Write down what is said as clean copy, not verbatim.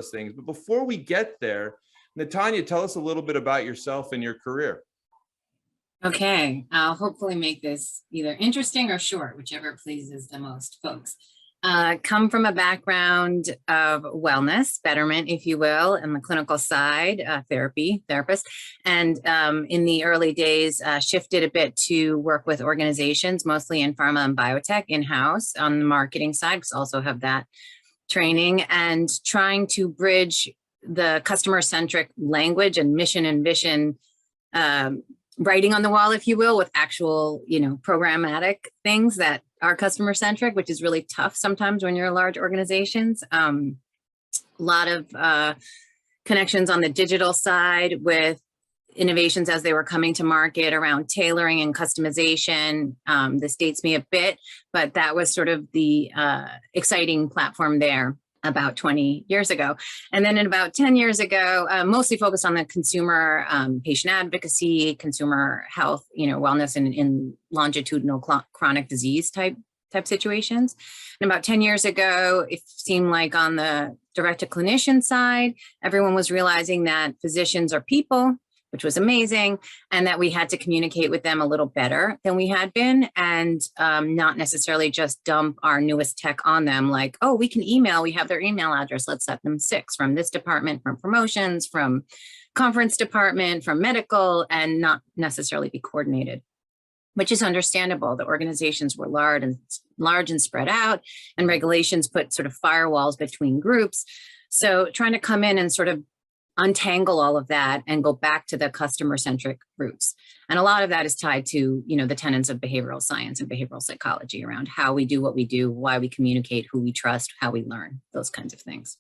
things. But before we get there, Natanya, tell us a little bit about yourself and your career. Okay, I'll hopefully make this either interesting or short, whichever pleases the most folks. Come from a background of wellness, betterment, if you will, and the clinical side, therapist. And in the early days, shifted a bit to work with organizations, mostly in pharma and biotech in-house on the marketing side, because I also have that training, and trying to bridge the customer-centric language and mission and vision writing on the wall, if you will, with actual, programmatic things that are customer centric, which is really tough sometimes when you're large organizations. A lot of connections on the digital side with innovations as they were coming to market around tailoring and customization. This dates me a bit, but that was sort of the exciting platform there about 20 years ago. And then in about 10 years ago, mostly focused on the consumer patient advocacy, consumer health, wellness in longitudinal chronic disease type situations. And about 10 years ago, it seemed like on the direct to clinician side, everyone was realizing that physicians are people, which was amazing, and that we had to communicate with them a little better than we had been, and not necessarily just dump our newest tech on them like, oh, we can email, we have their email address, let's set them 6 from this department, from promotions, from conference department, from medical, and not necessarily be coordinated, which is understandable. The organizations were large and spread out, and regulations put sort of firewalls between groups. So trying to come in and sort of untangle all of that and go back to the customer-centric roots. And a lot of that is tied to, the tenets of behavioral science and behavioral psychology around how we do what we do, why we communicate, who we trust, how we learn, those kinds of things.